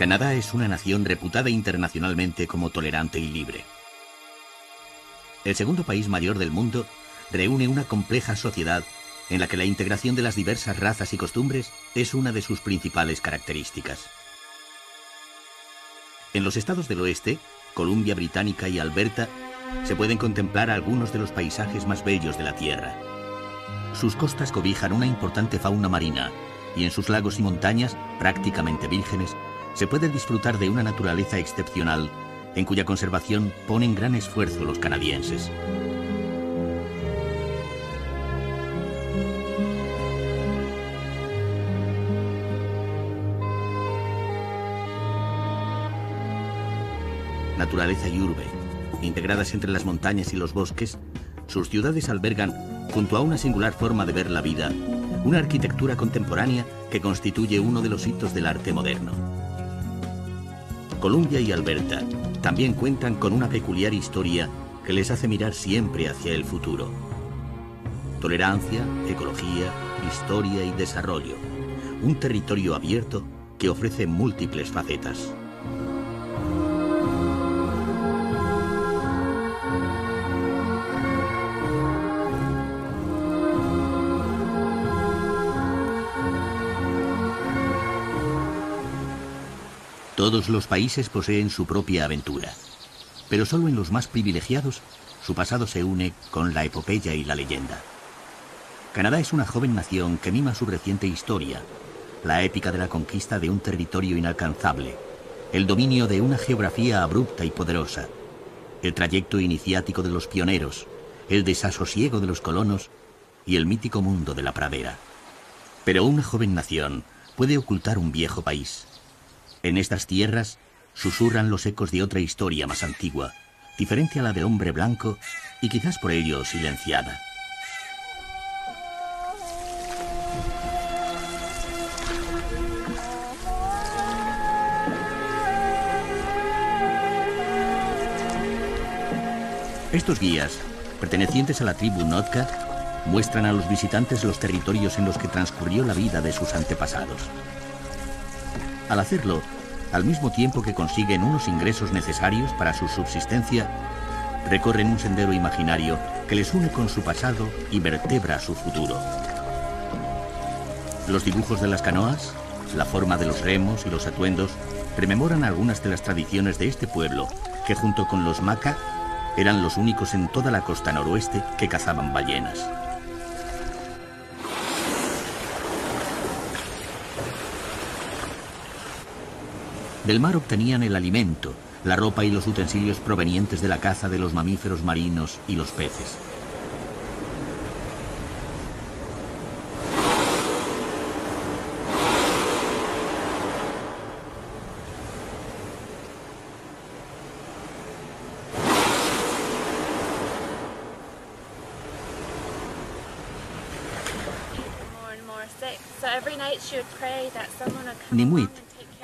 Canadá es una nación reputada internacionalmente como tolerante y libre. El segundo país mayor del mundo reúne una compleja sociedad en la que la integración de las diversas razas y costumbres es una de sus principales características. En los estados del oeste, Columbia Británica y Alberta, se pueden contemplar algunos de los paisajes más bellos de la Tierra. Sus costas cobijan una importante fauna marina y en sus lagos y montañas, prácticamente vírgenes, se puede disfrutar de una naturaleza excepcional en cuya conservación ponen gran esfuerzo los canadienses. Naturaleza y urbe, integradas entre las montañas y los bosques, sus ciudades albergan, junto a una singular forma de ver la vida, una arquitectura contemporánea que constituye uno de los hitos del arte moderno. Columbia y Alberta también cuentan con una peculiar historia que les hace mirar siempre hacia el futuro. Tolerancia, ecología, historia y desarrollo. Un territorio abierto que ofrece múltiples facetas. Todos los países poseen su propia aventura, pero solo en los más privilegiados su pasado se une con la epopeya y la leyenda. Canadá es una joven nación que mima su reciente historia, la épica de la conquista de un territorio inalcanzable, el dominio de una geografía abrupta y poderosa, el trayecto iniciático de los pioneros, el desasosiego de los colonos y el mítico mundo de la pradera. Pero una joven nación puede ocultar un viejo país. En estas tierras susurran los ecos de otra historia más antigua, diferente a la del hombre blanco y quizás por ello silenciada. Estos guías, pertenecientes a la tribu Nootka, muestran a los visitantes los territorios en los que transcurrió la vida de sus antepasados. Al hacerlo, al mismo tiempo que consiguen unos ingresos necesarios para su subsistencia, recorren un sendero imaginario que les une con su pasado y vertebra su futuro. Los dibujos de las canoas, la forma de los remos y los atuendos rememoran algunas de las tradiciones de este pueblo que junto con los Makah eran los únicos en toda la costa noroeste que cazaban ballenas. Del mar obtenían el alimento, la ropa y los utensilios provenientes de la caza de los mamíferos marinos y los peces. Nimuit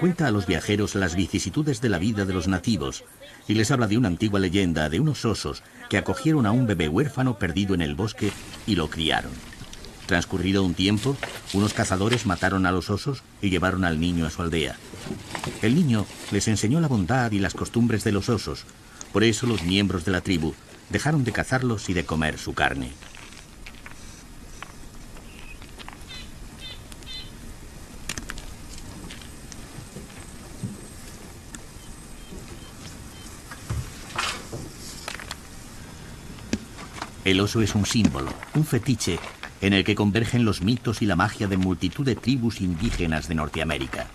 cuenta a los viajeros las vicisitudes de la vida de los nativos y les habla de una antigua leyenda de unos osos que acogieron a un bebé huérfano perdido en el bosque y lo criaron. Transcurrido un tiempo, unos cazadores mataron a los osos y llevaron al niño a su aldea. El niño les enseñó la bondad y las costumbres de los osos, por eso los miembros de la tribu dejaron de cazarlos y de comer su carne. El oso es un símbolo, un fetiche, en el que convergen los mitos y la magia de multitud de tribus indígenas de Norteamérica.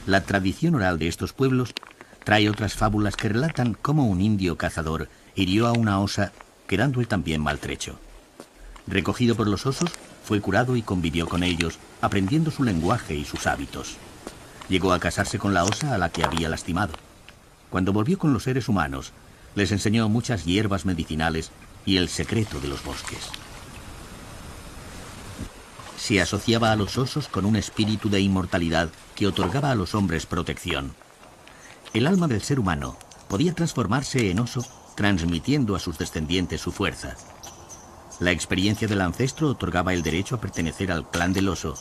La tradición oral de estos pueblos trae otras fábulas que relatan cómo un indio cazador hirió a una osa, quedando él también maltrecho. Recogido por los osos, fue curado y convivió con ellos, aprendiendo su lenguaje y sus hábitos. Llegó a casarse con la osa a la que había lastimado. Cuando volvió con los seres humanos, les enseñó muchas hierbas medicinales y el secreto de los bosques. Se asociaba a los osos con un espíritu de inmortalidad que otorgaba a los hombres protección. El alma del ser humano podía transformarse en oso, transmitiendo a sus descendientes su fuerza. La experiencia del ancestro otorgaba el derecho a pertenecer al clan del oso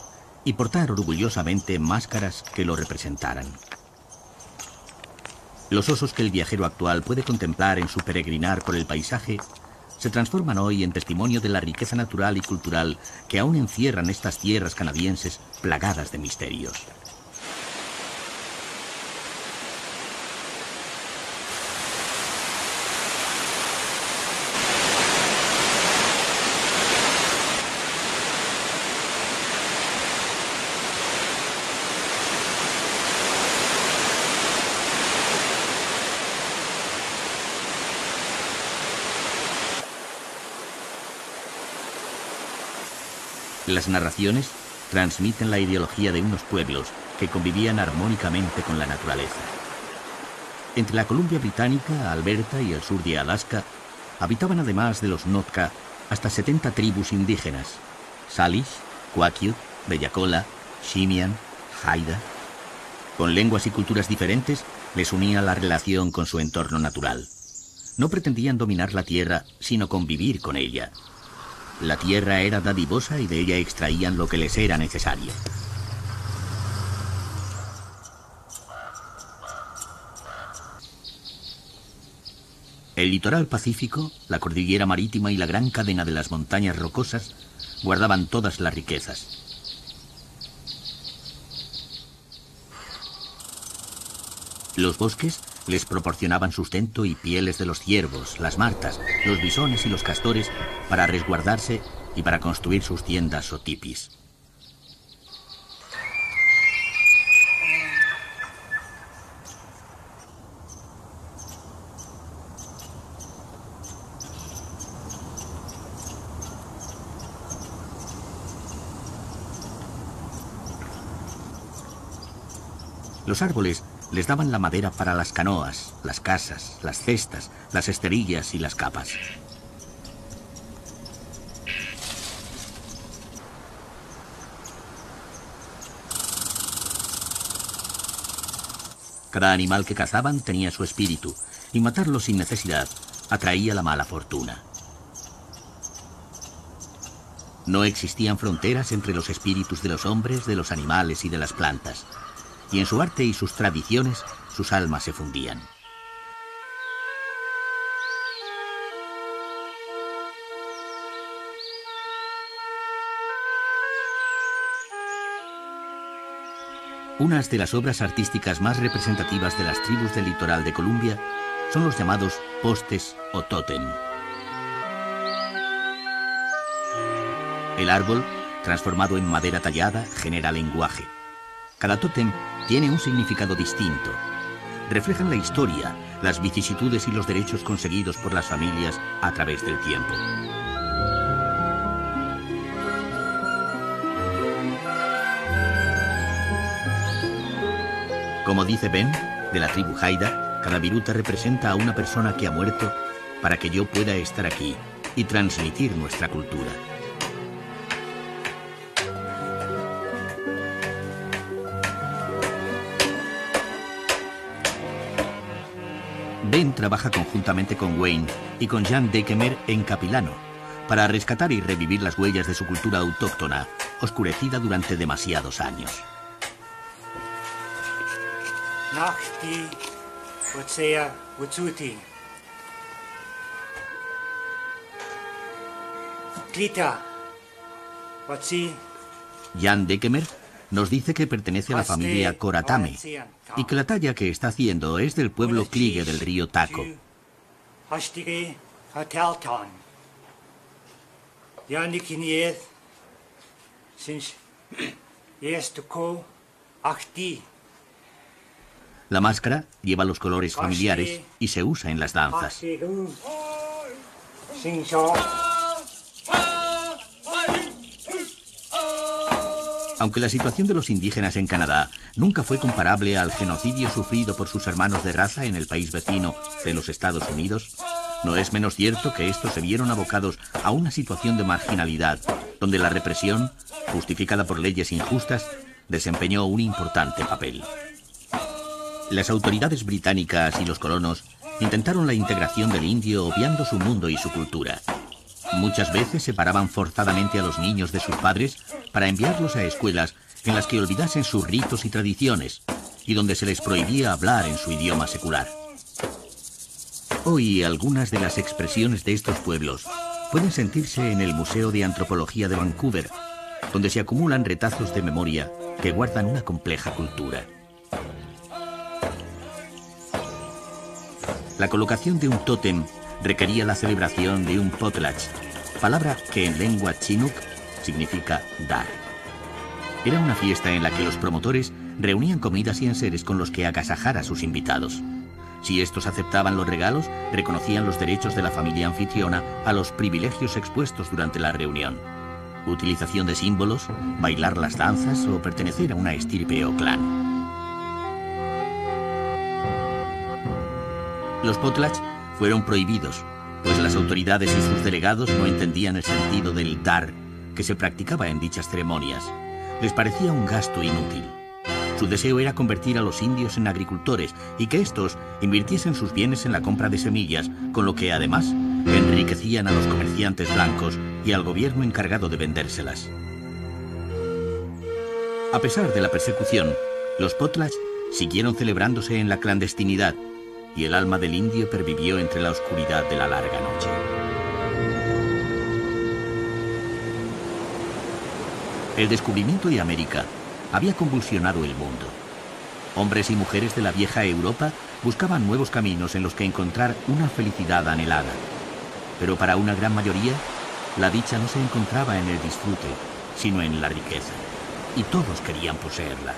y portar orgullosamente máscaras que lo representaran. Los osos que el viajero actual puede contemplar en su peregrinar por el paisaje se transforman hoy en testimonio de la riqueza natural y cultural que aún encierran estas tierras canadienses plagadas de misterios. Las narraciones transmiten la ideología de unos pueblos que convivían armónicamente con la naturaleza. Entre la Columbia Británica, Alberta y el sur de Alaska, habitaban además de los Nootka hasta 70 tribus indígenas: Salish, Kwakiut, Beyacola, Shimian, Haida. Con lenguas y culturas diferentes, les unía la relación con su entorno natural. No pretendían dominar la tierra, sino convivir con ella. La tierra era dadivosa y de ella extraían lo que les era necesario. El litoral pacífico, la cordillera marítima y la gran cadena de las montañas rocosas guardaban todas las riquezas. Los bosques les proporcionaban sustento y pieles de los ciervos, las martas, los bisones y los castores para resguardarse y para construir sus tiendas o tipis. Los árboles les daban la madera para las canoas, las casas, las cestas, las esterillas y las capas. Cada animal que cazaban tenía su espíritu, y matarlo sin necesidad atraía la mala fortuna. No existían fronteras entre los espíritus de los hombres, de los animales y de las plantas. Y en su arte y sus tradiciones, sus almas se fundían. Unas de las obras artísticas más representativas de las tribus del litoral de Columbia son los llamados postes o tótem. El árbol, transformado en madera tallada, genera lenguaje. Cada tótem tiene un significado distinto. Reflejan la historia, las vicisitudes y los derechos conseguidos por las familias a través del tiempo. Como dice Ben, de la tribu Haida, cada viruta representa a una persona que ha muerto para que yo pueda estar aquí y transmitir nuestra cultura. Ben trabaja conjuntamente con Wayne y con Jan Dekemer en Capilano para rescatar y revivir las huellas de su cultura autóctona, oscurecida durante demasiados años. Jan Dekemer nos dice que pertenece a la familia Coratame y que la talla que está haciendo es del pueblo Kligue del río Taco. La máscara lleva los colores familiares y se usa en las danzas. Aunque la situación de los indígenas en Canadá nunca fue comparable al genocidio sufrido por sus hermanos de raza en el país vecino de los Estados Unidos, no es menos cierto que estos se vieron abocados a una situación de marginalidad, donde la represión, justificada por leyes injustas, desempeñó un importante papel. Las autoridades británicas y los colonos intentaron la integración del indio obviando su mundo y su cultura. Muchas veces separaban forzadamente a los niños de sus padres para enviarlos a escuelas en las que olvidasen sus ritos y tradiciones y donde se les prohibía hablar en su idioma secular. Hoy algunas de las expresiones de estos pueblos pueden sentirse en el Museo de Antropología de Vancouver, donde se acumulan retazos de memoria que guardan una compleja cultura. La colocación de un tótem requería la celebración de un potlatch, palabra que en lengua chinook significa dar. Era una fiesta en la que los promotores reunían comidas y enseres con los que agasajar a sus invitados. Si estos aceptaban los regalos, reconocían los derechos de la familia anfitriona a los privilegios expuestos durante la reunión. Utilización de símbolos, bailar las danzas o pertenecer a una estirpe o clan. Los potlatch fueron prohibidos, pues las autoridades y sus delegados no entendían el sentido del dar que se practicaba en dichas ceremonias. Les parecía un gasto inútil. Su deseo era convertir a los indios en agricultores y que estos invirtiesen sus bienes en la compra de semillas, con lo que además enriquecían a los comerciantes blancos y al gobierno encargado de vendérselas. A pesar de la persecución, los potlatch siguieron celebrándose en la clandestinidad y el alma del indio pervivió entre la oscuridad de la larga noche. El descubrimiento de América había convulsionado el mundo. Hombres y mujeres de la vieja Europa buscaban nuevos caminos en los que encontrar una felicidad anhelada. Pero para una gran mayoría, la dicha no se encontraba en el disfrute, sino en la riqueza. Y todos querían poseerla.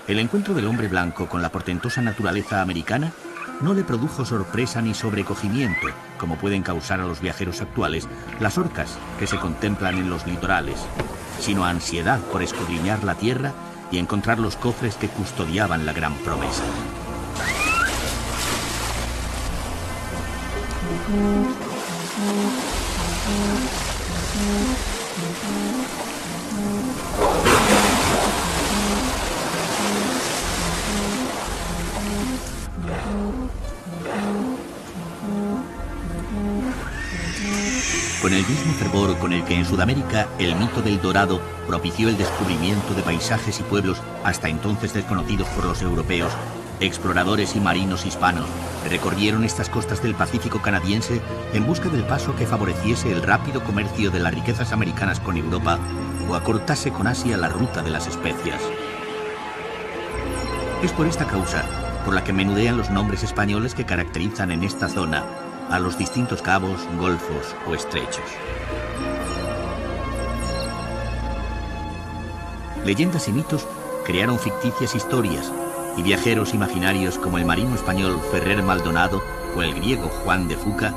El encuentro del hombre blanco con la portentosa naturaleza americana no le produjo sorpresa ni sobrecogimiento, como pueden causar a los viajeros actuales las orcas que se contemplan en los litorales, sino ansiedad por escudriñar la tierra y encontrar los cofres que custodiaban la gran promesa. Con el mismo fervor con el que en Sudamérica el mito del Dorado propició el descubrimiento de paisajes y pueblos hasta entonces desconocidos por los europeos, exploradores y marinos hispanos recorrieron estas costas del Pacífico canadiense en busca del paso que favoreciese el rápido comercio de las riquezas americanas con Europa o acortase con Asia la ruta de las especias. Es por esta causa por la que menudean los nombres españoles que caracterizan en esta zona a los distintos cabos, golfos o estrechos. Leyendas y mitos crearon ficticias historias y viajeros imaginarios como el marino español Ferrer Maldonado o el griego Juan de Fuca,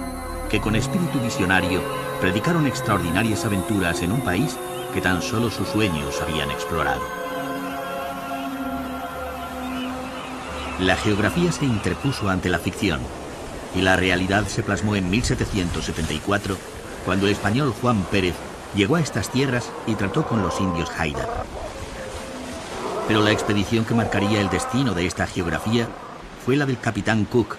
que con espíritu visionario predicaron extraordinarias aventuras en un país que tan solo sus sueños habían explorado. La geografía se interpuso ante la ficción y la realidad se plasmó en 1774, cuando el español Juan Pérez llegó a estas tierras y trató con los indios Haida. Pero la expedición que marcaría el destino de esta geografía fue la del capitán Cook,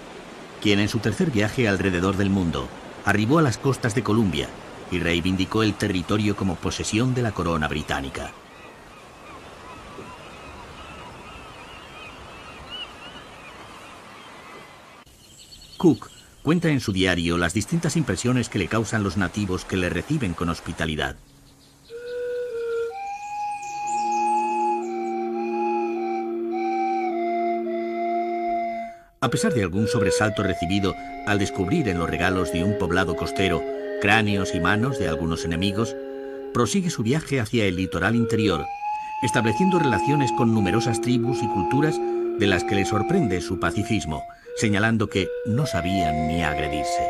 quien en su tercer viaje alrededor del mundo arribó a las costas de Columbia y reivindicó el territorio como posesión de la corona británica. Cook cuenta en su diario las distintas impresiones que le causan los nativos que le reciben con hospitalidad. A pesar de algún sobresalto recibido al descubrir en los regalos de un poblado costero cráneos y manos de algunos enemigos, prosigue su viaje hacia el litoral interior, estableciendo relaciones con numerosas tribus y culturas de las que le sorprende su pacifismo, señalando que no sabían ni agredirse.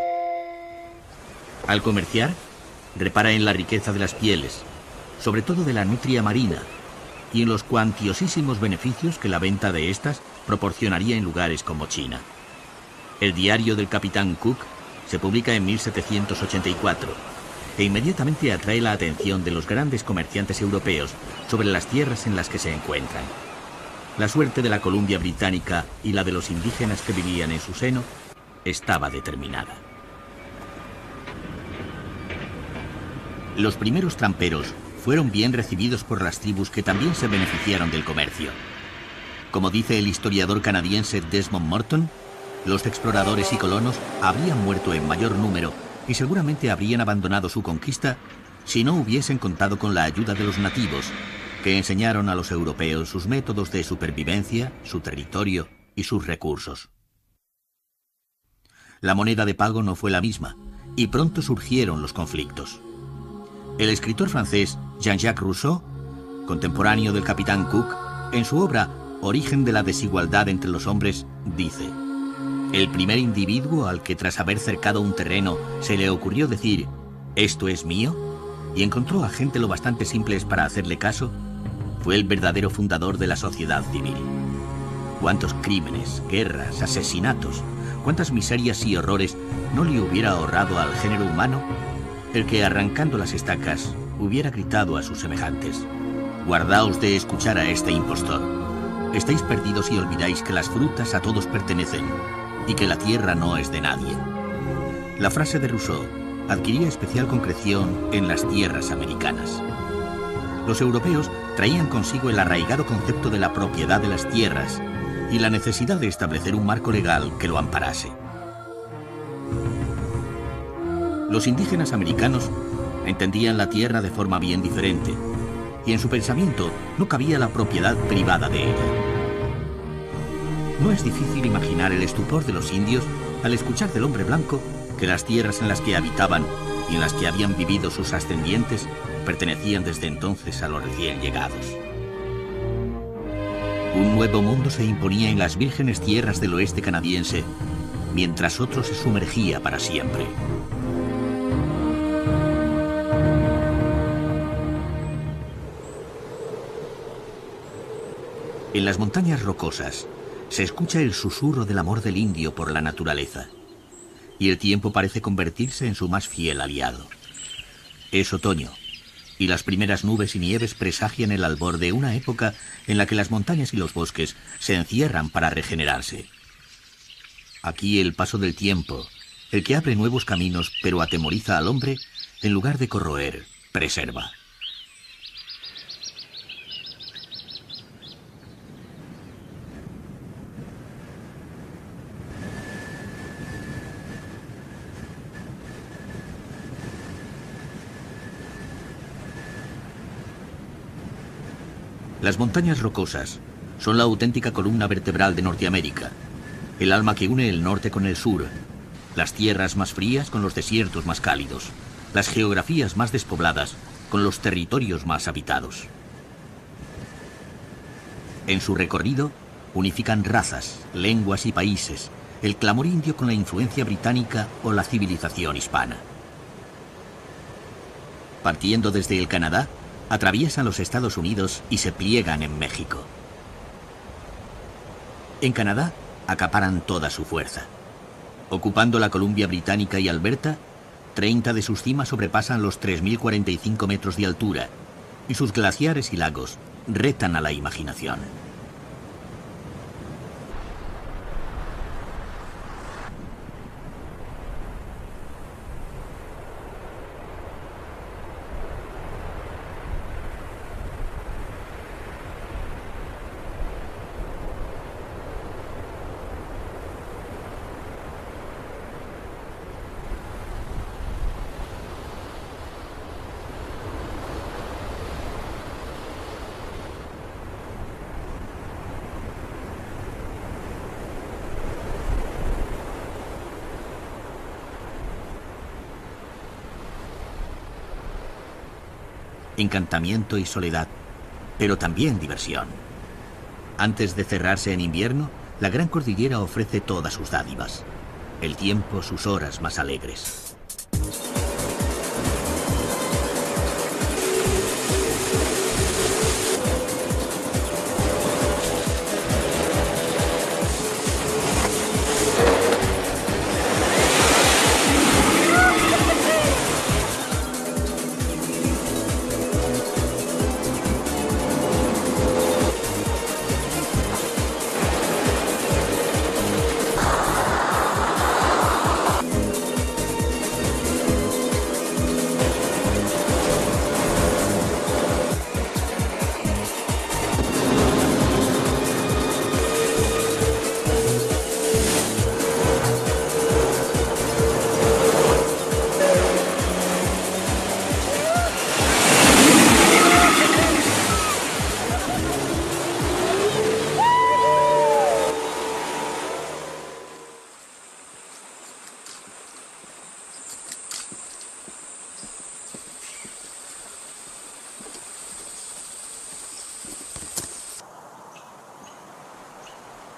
Al comerciar, repara en la riqueza de las pieles, sobre todo de la nutria marina, y en los cuantiosísimos beneficios que la venta de estas proporcionaría en lugares como China. El diario del capitán Cook se publica en 1784 e inmediatamente atrae la atención de los grandes comerciantes europeos sobre las tierras en las que se encuentran. La suerte de la Columbia británica y la de los indígenas que vivían en su seno estaba determinada. Los primeros tramperos fueron bien recibidos por las tribus que también se beneficiaron del comercio. Como dice el historiador canadiense Desmond Morton, los exploradores y colonos habrían muerto en mayor número y seguramente habrían abandonado su conquista si no hubiesen contado con la ayuda de los nativos, que enseñaron a los europeos sus métodos de supervivencia, su territorio y sus recursos. La moneda de pago no fue la misma, y pronto surgieron los conflictos. El escritor francés Jean-Jacques Rousseau, contemporáneo del capitán Cook, en su obra Origen de la desigualdad entre los hombres, dice: el primer individuo al que tras haber cercado un terreno se le ocurrió decir «¿esto es mío?», y encontró a gente lo bastante simples para hacerle caso, fue el verdadero fundador de la sociedad civil. Cuántos crímenes, guerras, asesinatos, cuántas miserias y horrores no le hubiera ahorrado al género humano el que, arrancando las estacas, hubiera gritado a sus semejantes: «Guardaos de escuchar a este impostor. Estáis perdidos y olvidáis que las frutas a todos pertenecen y que la tierra no es de nadie». La frase de Rousseau adquiría especial concreción en las tierras americanas. Los europeos traían consigo el arraigado concepto de la propiedad de las tierras y la necesidad de establecer un marco legal que lo amparase. Los indígenas americanos entendían la tierra de forma bien diferente, y en su pensamiento no cabía la propiedad privada de ella. No es difícil imaginar el estupor de los indios al escuchar del hombre blanco que las tierras en las que habitaban y en las que habían vivido sus ascendientes pertenecían desde entonces a los recién llegados. Un nuevo mundo se imponía en las vírgenes tierras del oeste canadiense, mientras otro se sumergía para siempre. En las montañas rocosas se escucha el susurro del amor del indio por la naturaleza, y el tiempo parece convertirse en su más fiel aliado. Es otoño, y las primeras nubes y nieves presagian el albor de una época en la que las montañas y los bosques se encierran para regenerarse. Aquí el paso del tiempo, el que abre nuevos caminos pero atemoriza al hombre, en lugar de corroer, preserva. Las montañas rocosas son la auténtica columna vertebral de Norteamérica, el alma que une el norte con el sur, las tierras más frías con los desiertos más cálidos, las geografías más despobladas con los territorios más habitados. En su recorrido unifican razas, lenguas y países, el clamor indio con la influencia británica o la civilización hispana. Partiendo desde el Canadá, atraviesan los Estados Unidos y se pliegan en México. En Canadá acaparan toda su fuerza. Ocupando la Columbia Británica y Alberta, 30 de sus cimas sobrepasan los 3.045 metros de altura, y sus glaciares y lagos retan a la imaginación. Encantamiento y soledad, pero también diversión. Antes de cerrarse en invierno, la Gran Cordillera ofrece todas sus dádivas. El tiempo, sus horas más alegres.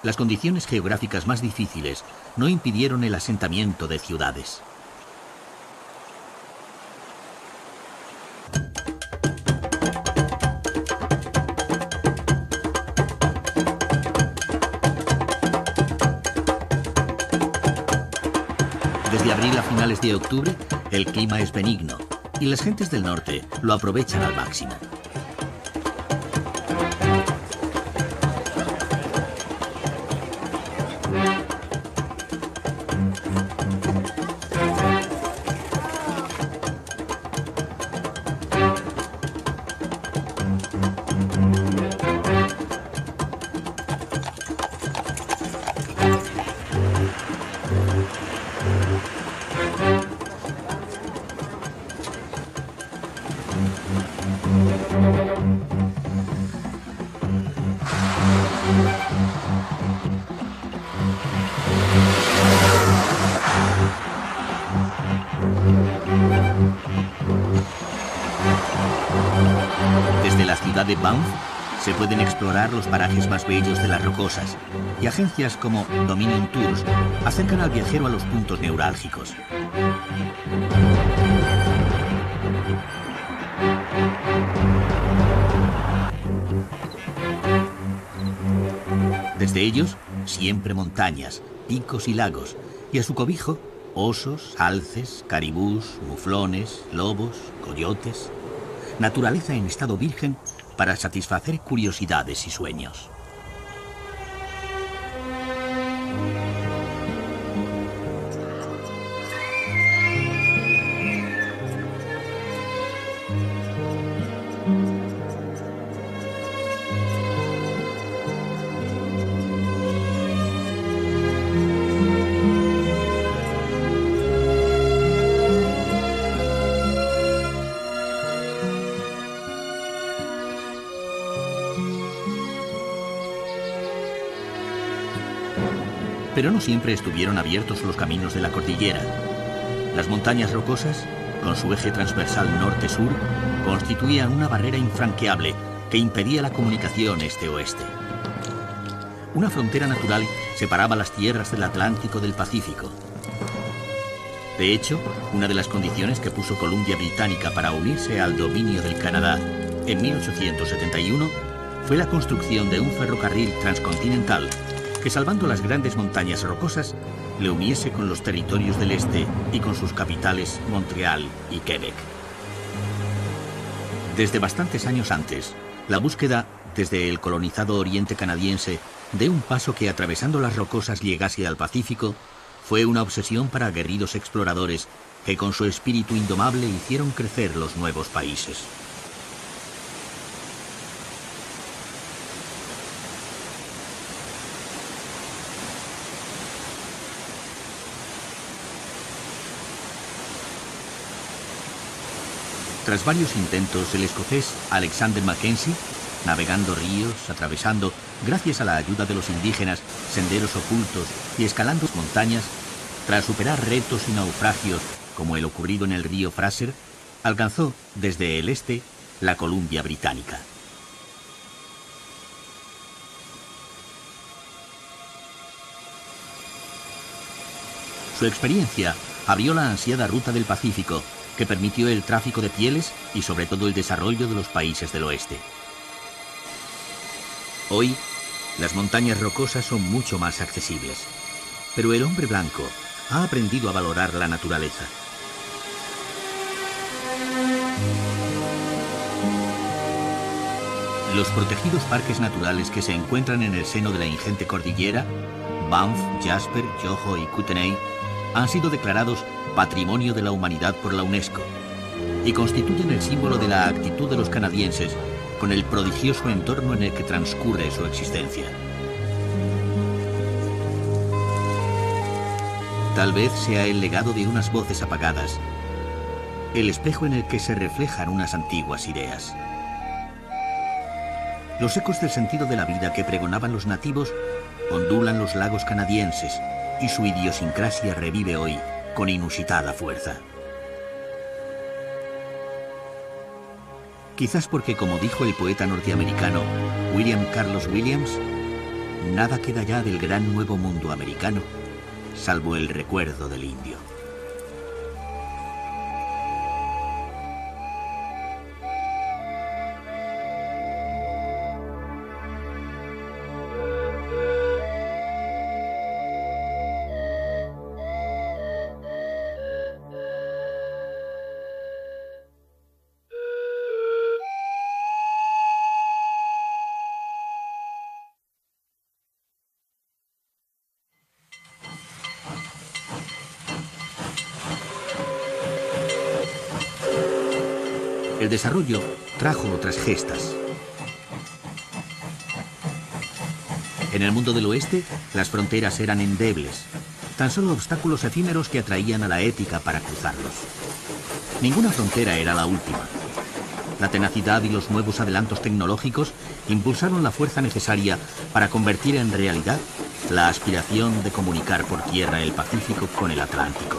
las condiciones geográficas más difíciles no impidieron el asentamiento de ciudades. Desde abril a finales de octubre, el clima es benigno y las gentes del norte lo aprovechan al máximo. Desde la ciudad de Banff se pueden explorar los parajes más bellos de las Rocosas, y agencias como Dominion Tours acercan al viajero a los puntos neurálgicos. Desde ellos, siempre montañas, picos y lagos, y a su cobijo, osos, alces, caribús, muflones, lobos, coyotes. Naturaleza en estado virgen para satisfacer curiosidades y sueños. Pero no siempre estuvieron abiertos los caminos de la cordillera. Las montañas rocosas, con su eje transversal norte-sur, constituían una barrera infranqueable que impedía la comunicación este-oeste. Una frontera natural separaba las tierras del Atlántico del Pacífico. De hecho, una de las condiciones que puso Columbia Británica para unirse al dominio del Canadá en 1871 fue la construcción de un ferrocarril transcontinental que, salvando las grandes montañas rocosas, le uniese con los territorios del este y con sus capitales Montreal y Quebec. Desde bastantes años antes, la búsqueda, desde el colonizado oriente canadiense, de un paso que atravesando las rocosas llegase al Pacífico, fue una obsesión para aguerridos exploradores que con su espíritu indomable hicieron crecer los nuevos países. Tras varios intentos, el escocés Alexander Mackenzie, navegando ríos, atravesando, gracias a la ayuda de los indígenas, senderos ocultos y escalando montañas, tras superar retos y naufragios como el ocurrido en el río Fraser, alcanzó desde el este la Columbia Británica. Su experiencia abrió la ansiada ruta del Pacífico, que permitió el tráfico de pieles y sobre todo el desarrollo de los países del oeste. Hoy, las montañas rocosas son mucho más accesibles, pero el hombre blanco ha aprendido a valorar la naturaleza. Los protegidos parques naturales que se encuentran en el seno de la ingente cordillera, Banff, Jasper, Yoho y Kootenay, han sido declarados Patrimonio de la Humanidad por la UNESCO y constituyen el símbolo de la actitud de los canadienses con el prodigioso entorno en el que transcurre su existencia. Tal vez sea el legado de unas voces apagadas, el espejo en el que se reflejan unas antiguas ideas. Los ecos del sentido de la vida que pregonaban los nativos ondulan los lagos canadienses y su idiosincrasia revive hoy con inusitada fuerza. Quizás porque, como dijo el poeta norteamericano William Carlos Williams, nada queda ya del gran nuevo mundo americano, salvo el recuerdo del indio. El desarrollo trajo otras gestas. En el mundo del oeste, las fronteras eran endebles, tan solo obstáculos efímeros que atraían a la épica para cruzarlos. Ninguna frontera era la última. La tenacidad y los nuevos adelantos tecnológicos impulsaron la fuerza necesaria para convertir en realidad la aspiración de comunicar por tierra el Pacífico con el Atlántico.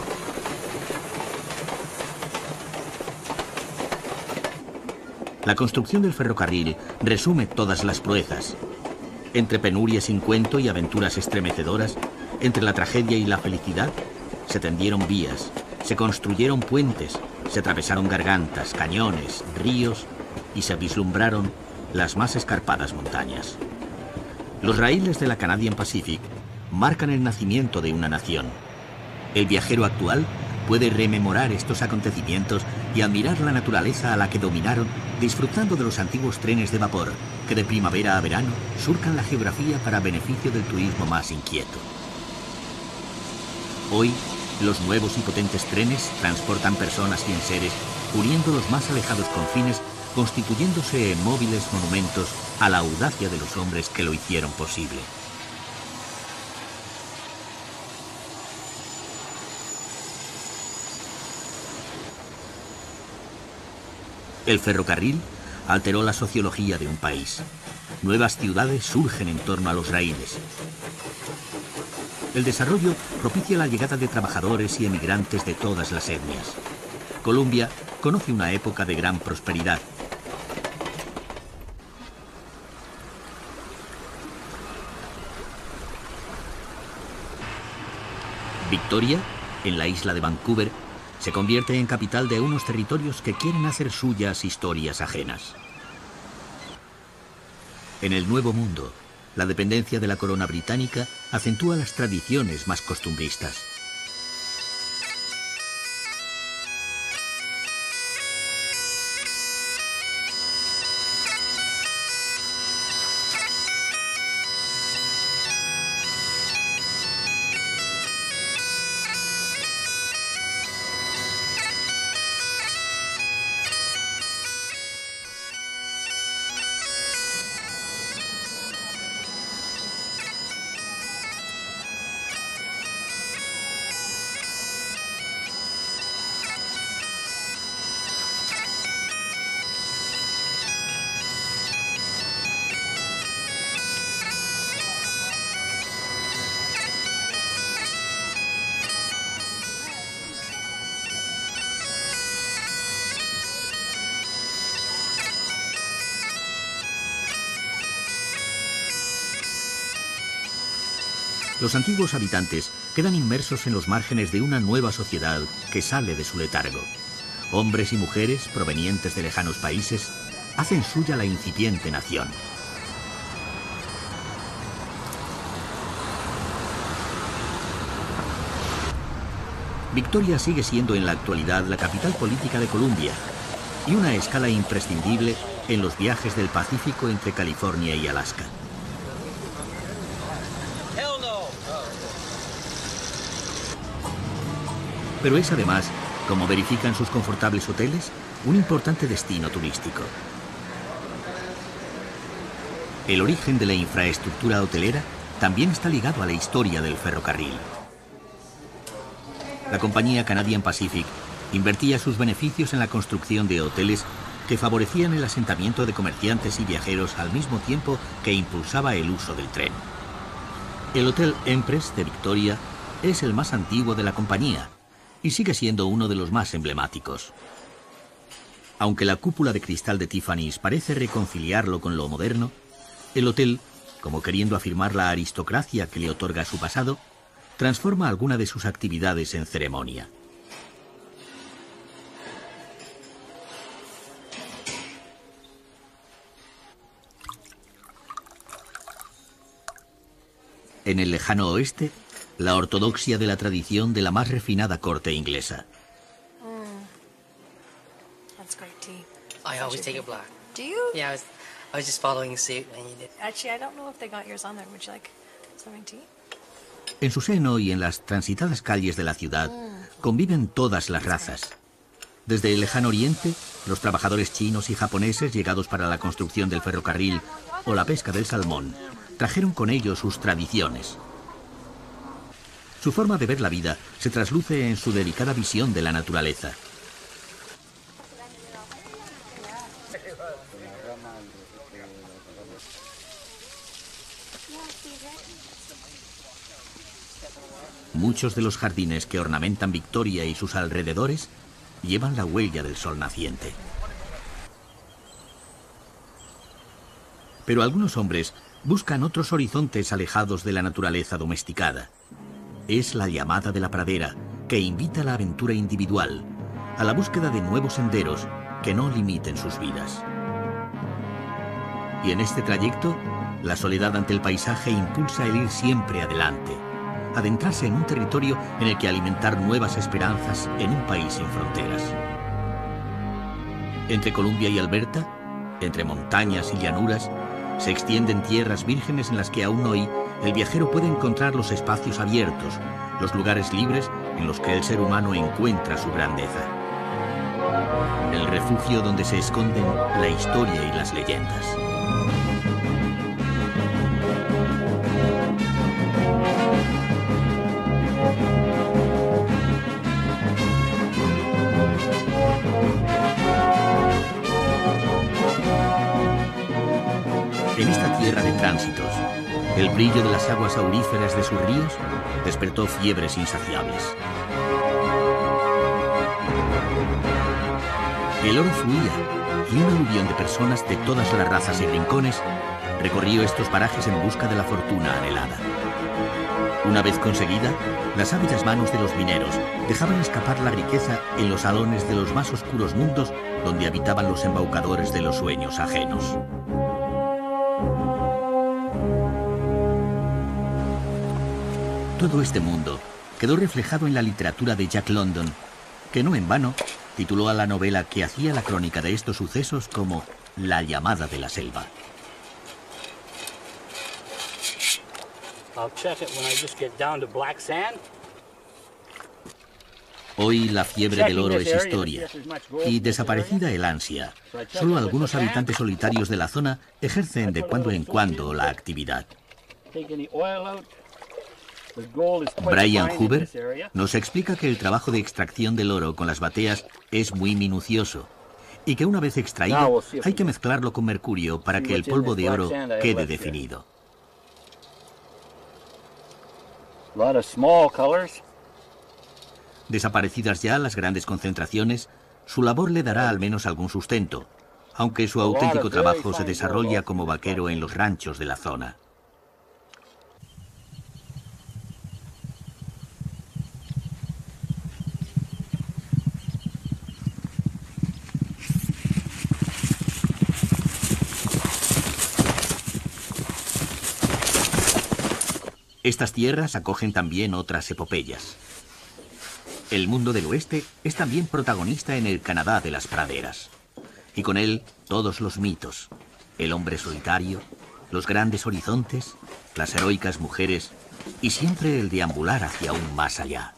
La construcción del ferrocarril resume todas las proezas. Entre penuria sin cuento y aventuras estremecedoras, entre la tragedia y la felicidad, se tendieron vías, se construyeron puentes, se atravesaron gargantas, cañones, ríos y se vislumbraron las más escarpadas montañas. Los raíles de la Canadian Pacific marcan el nacimiento de una nación. El viajero actual puede rememorar estos acontecimientos y admirar la naturaleza a la que dominaron, disfrutando de los antiguos trenes de vapor que de primavera a verano surcan la geografía para beneficio del turismo más inquieto. Hoy, los nuevos y potentes trenes transportan personas y enseres, uniendo los más alejados confines, constituyéndose en móviles monumentos a la audacia de los hombres que lo hicieron posible. El ferrocarril alteró la sociología de un país. Nuevas ciudades surgen en torno a los raíles. El desarrollo propicia la llegada de trabajadores y emigrantes de todas las etnias. Colombia conoce una época de gran prosperidad. Victoria, en la isla de Vancouver, se convierte en capital de unos territorios que quieren hacer suyas historias ajenas. En el Nuevo Mundo, la dependencia de la corona británica acentúa las tradiciones más costumbristas. Los antiguos habitantes quedan inmersos en los márgenes de una nueva sociedad que sale de su letargo. Hombres y mujeres provenientes de lejanos países hacen suya la incipiente nación. Victoria sigue siendo en la actualidad la capital política de Colombia y una escala imprescindible en los viajes del Pacífico entre California y Alaska. Pero es además, como verifican sus confortables hoteles, un importante destino turístico. El origen de la infraestructura hotelera también está ligado a la historia del ferrocarril. La compañía Canadian Pacific invertía sus beneficios en la construcción de hoteles que favorecían el asentamiento de comerciantes y viajeros al mismo tiempo que impulsaba el uso del tren. El Hotel Empress de Victoria es el más antiguo de la compañía y sigue siendo uno de los más emblemáticos. Aunque la cúpula de cristal de Tiffany's parece reconciliarlo con lo moderno, el hotel como queriendo afirmar la aristocracia que le otorga su pasado, transforma alguna de sus actividades en ceremonia. En el lejano oeste, la ortodoxia de la tradición de la más refinada corte inglesa. That's great tea. I always take it black. Do you? Yeah, I was just following suit when you did. Actually, I don't know if they got yours on there. Would you like some tea? En su seno y en las transitadas calles de la ciudad conviven todas las razas. Desde el lejano oriente, los trabajadores chinos y japoneses llegados para la construcción del ferrocarril o la pesca del salmón trajeron con ellos sus tradiciones. Su forma de ver la vida se trasluce en su delicada visión de la naturaleza. Muchos de los jardines que ornamentan Victoria y sus alrededores llevan la huella del sol naciente. Pero algunos hombres buscan otros horizontes alejados de la naturaleza domesticada. Es la llamada de la pradera que invita a la aventura individual, a la búsqueda de nuevos senderos que no limiten sus vidas. Y en este trayecto, la soledad ante el paisaje impulsa el ir siempre adelante, adentrarse en un territorio en el que alimentar nuevas esperanzas en un país sin fronteras. Entre Columbia y Alberta, entre montañas y llanuras, se extienden tierras vírgenes en las que aún hoy el viajero puede encontrar los espacios abiertos, los lugares libres en los que el ser humano encuentra su grandeza. El refugio donde se esconden la historia y las leyendas. En esta tierra de tránsitos, el brillo de las aguas auríferas de sus ríos despertó fiebres insaciables. El oro fluía y un aluvión de personas de todas las razas y rincones recorrió estos parajes en busca de la fortuna anhelada. Una vez conseguida, las ávidas manos de los mineros dejaban escapar la riqueza en los salones de los más oscuros mundos donde habitaban los embaucadores de los sueños ajenos. Todo este mundo quedó reflejado en la literatura de Jack London, que no en vano tituló a la novela que hacía la crónica de estos sucesos como La llamada de la selva. Hoy la fiebre del oro es historia, y desaparecida el ansia, solo algunos habitantes solitarios de la zona ejercen de cuando en cuando la actividad. Brian Hoover nos explica que el trabajo de extracción del oro con las bateas es muy minucioso y que una vez extraído hay que mezclarlo con mercurio para que el polvo de oro quede definido. Desaparecidas ya las grandes concentraciones, su labor le dará al menos algún sustento, aunque su auténtico trabajo se desarrolla como vaquero en los ranchos de la zona. Estas tierras acogen también otras epopeyas. El mundo del oeste es también protagonista en el Canadá de las praderas. Y con él todos los mitos, el hombre solitario, los grandes horizontes, las heroicas mujeres y siempre el deambular hacia un más allá.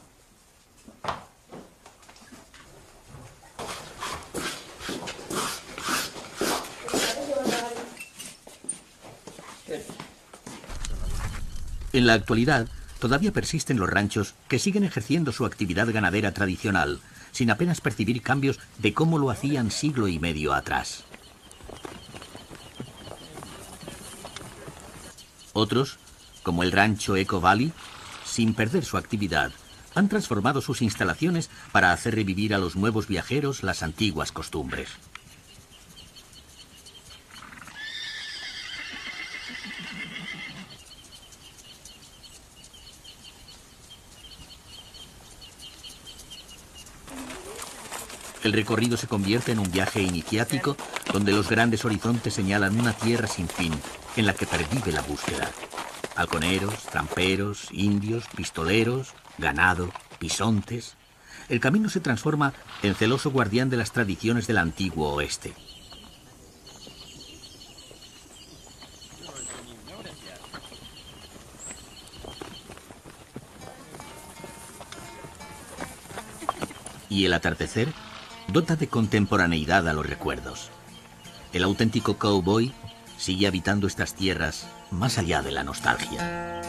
En la actualidad, todavía persisten los ranchos que siguen ejerciendo su actividad ganadera tradicional, sin apenas percibir cambios de cómo lo hacían siglo y medio atrás. Otros, como el rancho Echo Valley, sin perder su actividad, han transformado sus instalaciones para hacer revivir a los nuevos viajeros las antiguas costumbres. El recorrido se convierte en un viaje iniciático donde los grandes horizontes señalan una tierra sin fin en la que pervive la búsqueda. Halconeros, tramperos, indios, pistoleros, ganado, bisontes. El camino se transforma en celoso guardián de las tradiciones del antiguo oeste. Y el atardecer dota de contemporaneidad a los recuerdos. El auténtico cowboy sigue habitando estas tierras más allá de la nostalgia.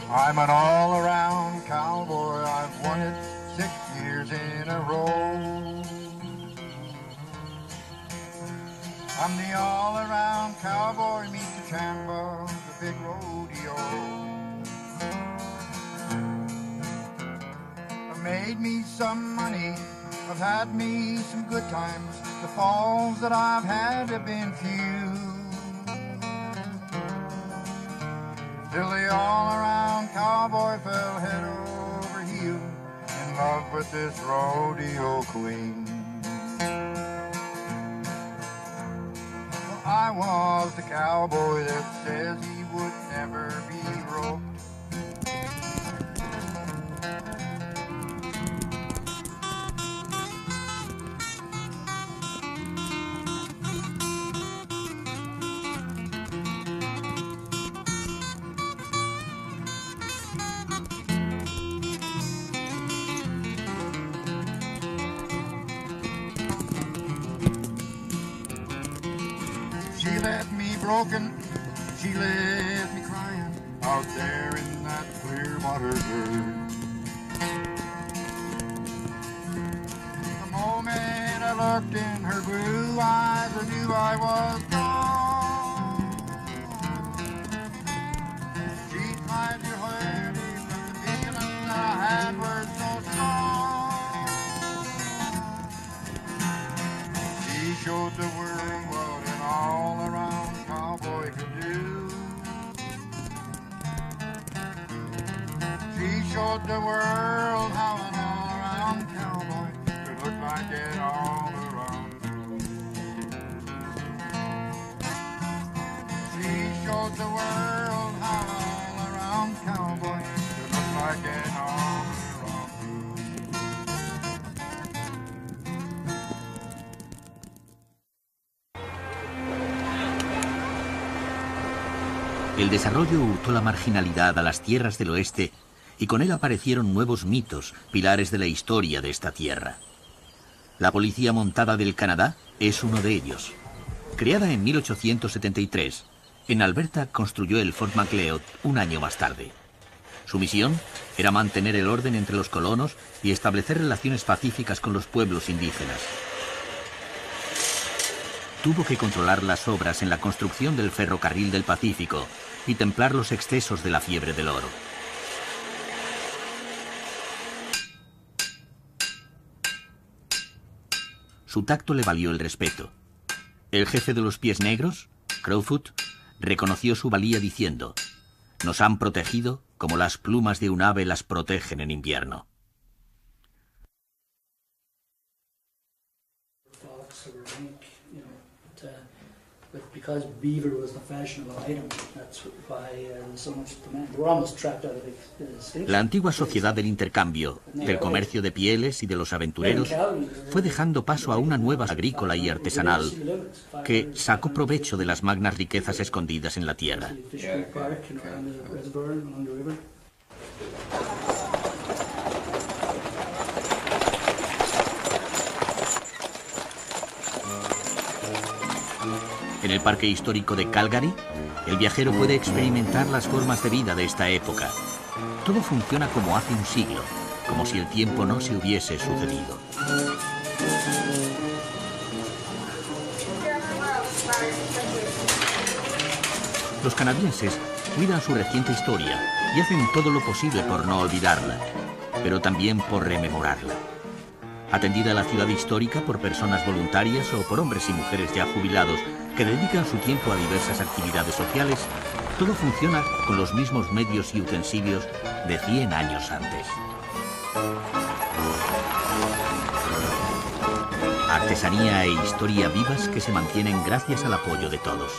I'm an all-around cowboy, I've won it 6 years in a row. I'm the all-around cowboy, meet the Chamba, the big rodeo. I've made me some money, I've had me some good times. The falls that I've had have been few. Till the all-around cowboy fell head over heel in love with this rodeo queen. Well, I was the cowboy that says he would never be roped. She left me broken, she left me crying out there in that clear water bird. The moment I looked in her blue eyes, I knew I was gone. She tried to hurt me, but the feelings that I had were so strong. She showed the world what an all-around cowboy could do. She showed the world how an all-around cowboy could look like an all-around. She showed the world how an all-around cowboy could look like an all-around. El desarrollo hurtó la marginalidad a las tierras del oeste y con él aparecieron nuevos mitos, pilares de la historia de esta tierra. La Policía Montada del Canadá es uno de ellos. Creada en 1873, en Alberta construyó el Fort Macleod un año más tarde. Su misión era mantener el orden entre los colonos y establecer relaciones pacíficas con los pueblos indígenas. Tuvo que controlar las obras en la construcción del ferrocarril del Pacífico y templar los excesos de la fiebre del oro. Su tacto le valió el respeto. El jefe de los pies negros, Crowfoot, reconoció su valía diciendo: «Nos han protegido como las plumas de un ave las protegen en invierno». But because beaver was the fashionable item, that's why there's so much demand. We're almost trapped out of extinction. La antigua sociedad del intercambio, del comercio de pieles y de los aventureros fue dejando paso a una nueva agrícola y artesanal que sacó provecho de las magnas riquezas escondidas en la tierra. En el Parque Histórico de Calgary, el viajero puede experimentar las formas de vida de esta época. Todo funciona como hace un siglo, como si el tiempo no se hubiese sucedido. Los canadienses cuidan su reciente historia y hacen todo lo posible por no olvidarla, pero también por rememorarla. Atendida la ciudad histórica por personas voluntarias o por hombres y mujeres ya jubilados que dedican su tiempo a diversas actividades sociales, todo funciona con los mismos medios y utensilios de 100 años antes. Artesanía e historia vivas que se mantienen gracias al apoyo de todos.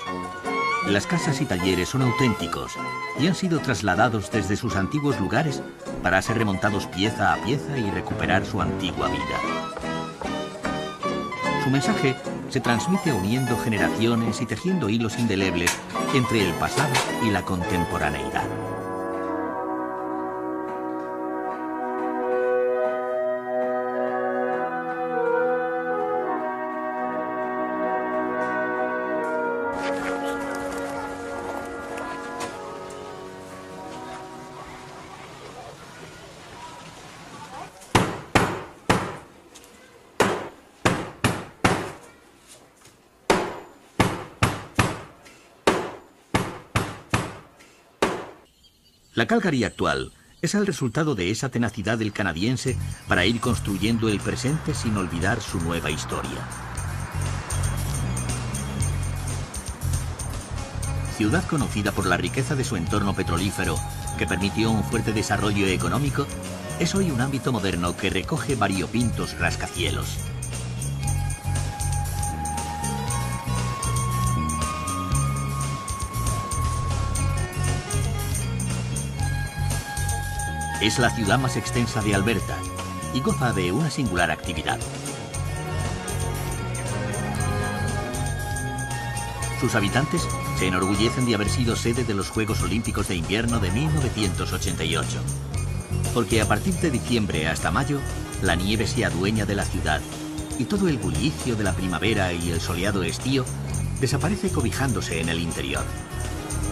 Las casas y talleres son auténticos y han sido trasladados desde sus antiguos lugares para ser remontados pieza a pieza y recuperar su antigua vida. Su mensaje se transmite uniendo generaciones y tejiendo hilos indelebles entre el pasado y la contemporaneidad. La Calgary actual es el resultado de esa tenacidad del canadiense para ir construyendo el presente sin olvidar su nueva historia. Ciudad conocida por la riqueza de su entorno petrolífero, que permitió un fuerte desarrollo económico, es hoy un ámbito moderno que recoge variopintos rascacielos. Es la ciudad más extensa de Alberta y goza de una singular actividad. Sus habitantes se enorgullecen de haber sido sede de los Juegos Olímpicos de Invierno de 1988, porque a partir de diciembre hasta mayo, la nieve se adueña de la ciudad y todo el bullicio de la primavera y el soleado estío desaparece cobijándose en el interior.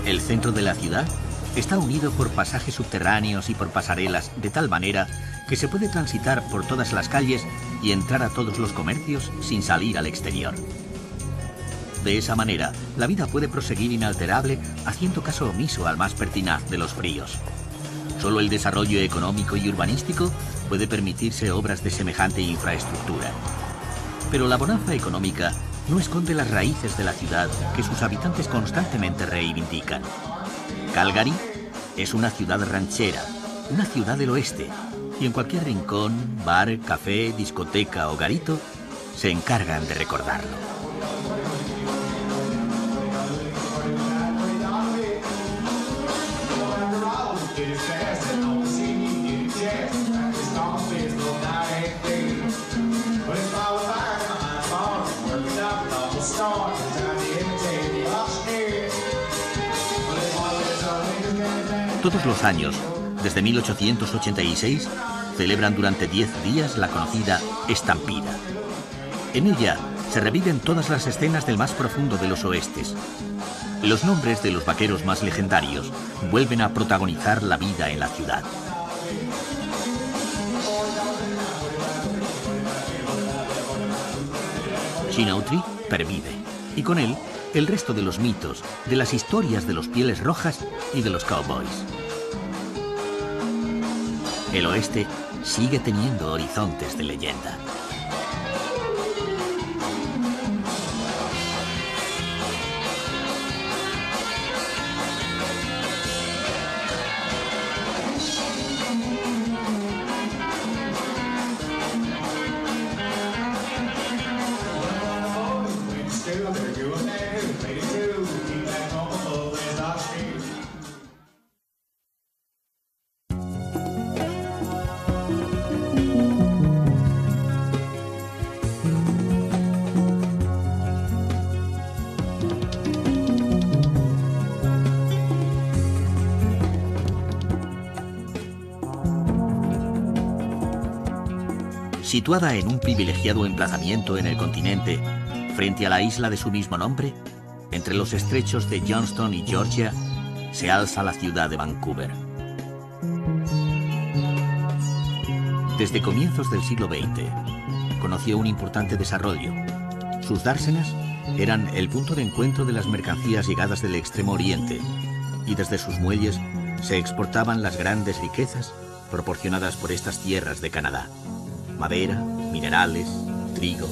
El centro de la ciudad está unido por pasajes subterráneos y por pasarelas de tal manera que se puede transitar por todas las calles y entrar a todos los comercios sin salir al exterior. De esa manera, la vida puede proseguir inalterable haciendo caso omiso al más pertinaz de los fríos. Solo el desarrollo económico y urbanístico puede permitirse obras de semejante infraestructura. Pero la bonanza económica no esconde las raíces de la ciudad que sus habitantes constantemente reivindican. Calgary es una ciudad ranchera, una ciudad del oeste, y en cualquier rincón, bar, café, discoteca o garito, se encargan de recordarlo. Todos los años, desde 1886, celebran durante 10 días la conocida Estampida. En ella se reviven todas las escenas del más profundo de los oestes. Los nombres de los vaqueros más legendarios vuelven a protagonizar la vida en la ciudad. Chinoutri pervive, y con él el resto de los mitos, de las historias de los pieles rojas y de los cowboys. El oeste sigue teniendo horizontes de leyenda. Situada en un privilegiado emplazamiento en el continente, frente a la isla de su mismo nombre, entre los estrechos de Johnston y Georgia, se alza la ciudad de Vancouver. Desde comienzos del siglo XX, conoció un importante desarrollo. Sus dársenas eran el punto de encuentro de las mercancías llegadas del Extremo Oriente, y desde sus muelles se exportaban las grandes riquezas proporcionadas por estas tierras de Canadá. Madera, minerales, trigo.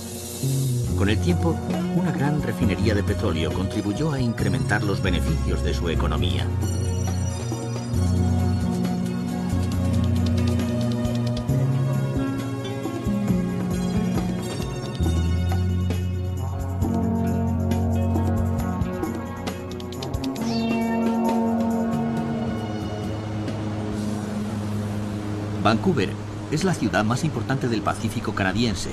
Con el tiempo, una gran refinería de petróleo contribuyó a incrementar los beneficios de su economía. Vancouver es la ciudad más importante del Pacífico canadiense,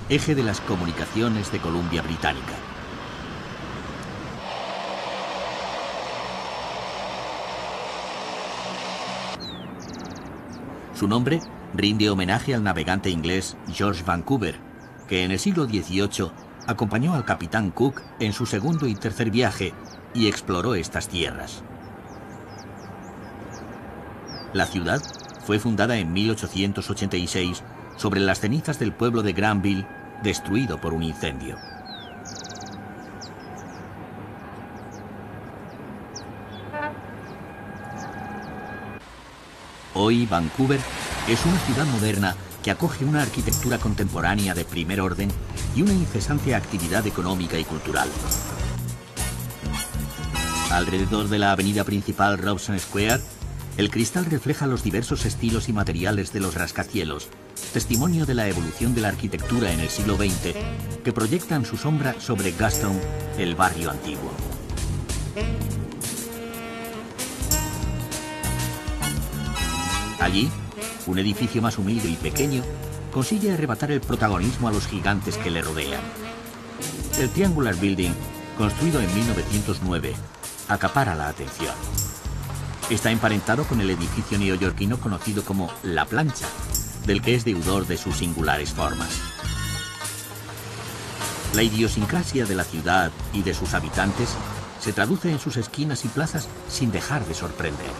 eje de las comunicaciones de Columbia Británica. Su nombre rinde homenaje al navegante inglés George Vancouver, que en el siglo XVIII acompañó al capitán Cook en su segundo y tercer viaje y exploró estas tierras. La ciudad fue fundada en 1886 sobre las cenizas del pueblo de Granville, destruido por un incendio. Hoy Vancouver es una ciudad moderna que acoge una arquitectura contemporánea de primer orden y una incesante actividad económica y cultural. Alrededor de la avenida principal Robson Square, el cristal refleja los diversos estilos y materiales de los rascacielos, testimonio de la evolución de la arquitectura en el siglo XX, que proyectan su sombra sobre Gaston, el barrio antiguo. Allí, un edificio más humilde y pequeño consigue arrebatar el protagonismo a los gigantes que le rodean. El Triangular Building, construido en 1909, acapara la atención. Está emparentado con el edificio neoyorquino conocido como La Plancha, del que es deudor de sus singulares formas. La idiosincrasia de la ciudad y de sus habitantes se traduce en sus esquinas y plazas sin dejar de sorprender.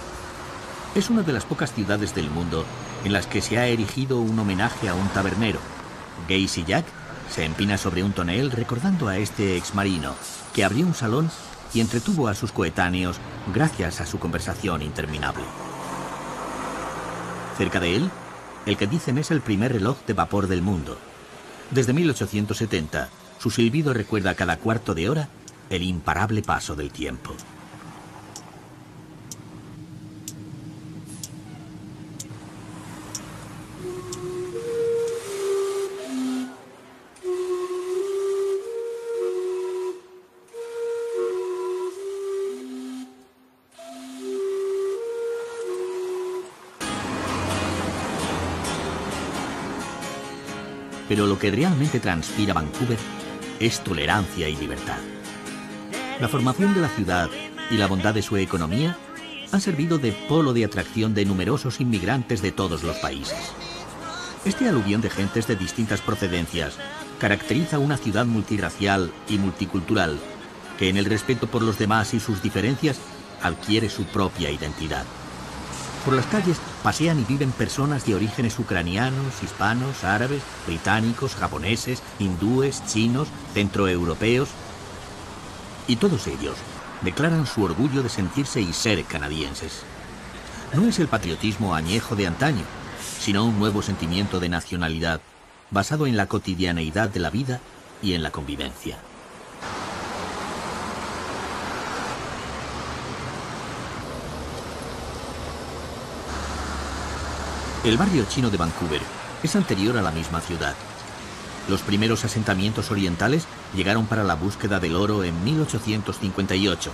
Es una de las pocas ciudades del mundo en las que se ha erigido un homenaje a un tabernero. Gacy Jack se empina sobre un tonel recordando a este exmarino, que abrió un salón y entretuvo a sus coetáneos gracias a su conversación interminable. Cerca de él, el que dicen es el primer reloj de vapor del mundo. Desde 1870, su silbido recuerda cada cuarto de hora el imparable paso del tiempo. Pero lo que realmente transpira Vancouver es tolerancia y libertad. La formación de la ciudad y la bondad de su economía han servido de polo de atracción de numerosos inmigrantes de todos los países. Este aluvión de gentes de distintas procedencias caracteriza una ciudad multirracial y multicultural que en el respeto por los demás y sus diferencias adquiere su propia identidad. Por las calles pasean y viven personas de orígenes ucranianos, hispanos, árabes, británicos, japoneses, hindúes, chinos, centroeuropeos. Y todos ellos declaran su orgullo de sentirse y ser canadienses. No es el patriotismo añejo de antaño, sino un nuevo sentimiento de nacionalidad basado en la cotidianeidad de la vida y en la convivencia. El barrio chino de Vancouver es anterior a la misma ciudad. Los primeros asentamientos orientales llegaron para la búsqueda del oro en 1858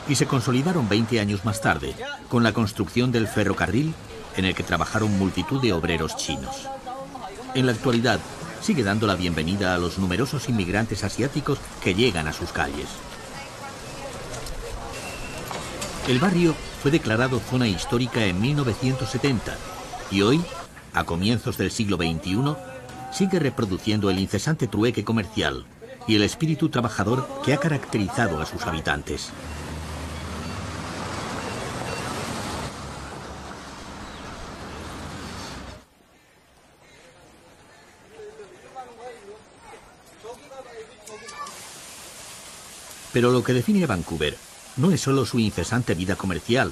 y se consolidaron 20 años más tarde con la construcción del ferrocarril en el que trabajaron multitud de obreros chinos. En la actualidad sigue dando la bienvenida a los numerosos inmigrantes asiáticos que llegan a sus calles. El barrio fue declarado zona histórica en 1970 y hoy, a comienzos del siglo XXI, sigue reproduciendo el incesante trueque comercial y el espíritu trabajador que ha caracterizado a sus habitantes. Pero lo que define a Vancouver no es solo su incesante vida comercial,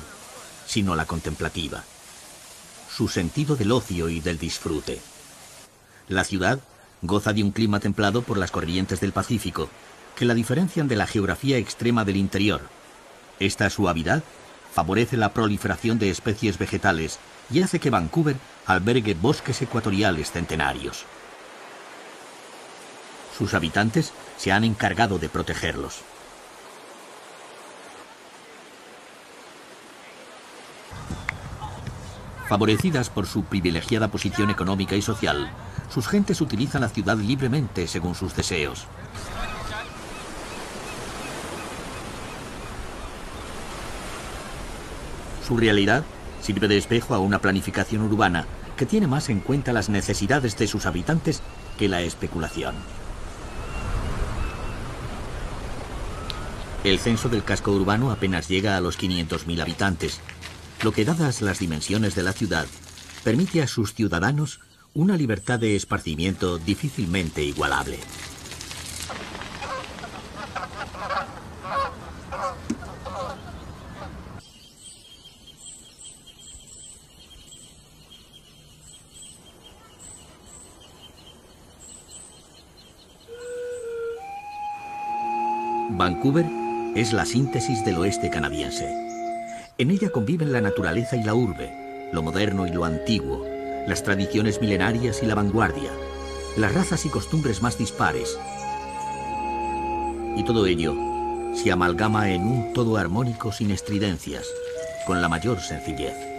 sino la contemplativa, su sentido del ocio y del disfrute. La ciudad goza de un clima templado por las corrientes del Pacífico, que la diferencian de la geografía extrema del interior. Esta suavidad favorece la proliferación de especies vegetales y hace que Vancouver albergue bosques ecuatoriales centenarios. Sus habitantes se han encargado de protegerlos. Favorecidas por su privilegiada posición económica y social, sus gentes utilizan la ciudad libremente según sus deseos. Su realidad sirve de espejo a una planificación urbana que tiene más en cuenta las necesidades de sus habitantes que la especulación. El censo del casco urbano apenas llega a los 500.000 habitantes, lo que, dadas las dimensiones de la ciudad, permite a sus ciudadanos una libertad de esparcimiento difícilmente igualable. Vancouver es la síntesis del oeste canadiense. En ella conviven la naturaleza y la urbe, lo moderno y lo antiguo, las tradiciones milenarias y la vanguardia, las razas y costumbres más dispares. Y todo ello se amalgama en un todo armónico sin estridencias, con la mayor sencillez.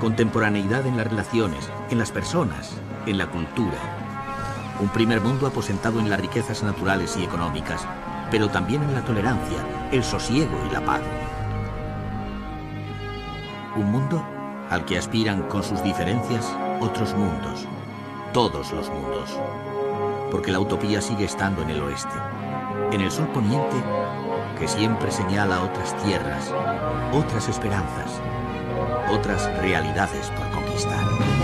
Contemporaneidad en las relaciones, en las personas, en la cultura. Un primer mundo aposentado en las riquezas naturales y económicas, pero también en la tolerancia, el sosiego y la paz. Un mundo al que aspiran con sus diferencias otros mundos, todos los mundos. Porque la utopía sigue estando en el oeste, en el sol poniente que siempre señala otras tierras, otras esperanzas, otras realidades por conquistar.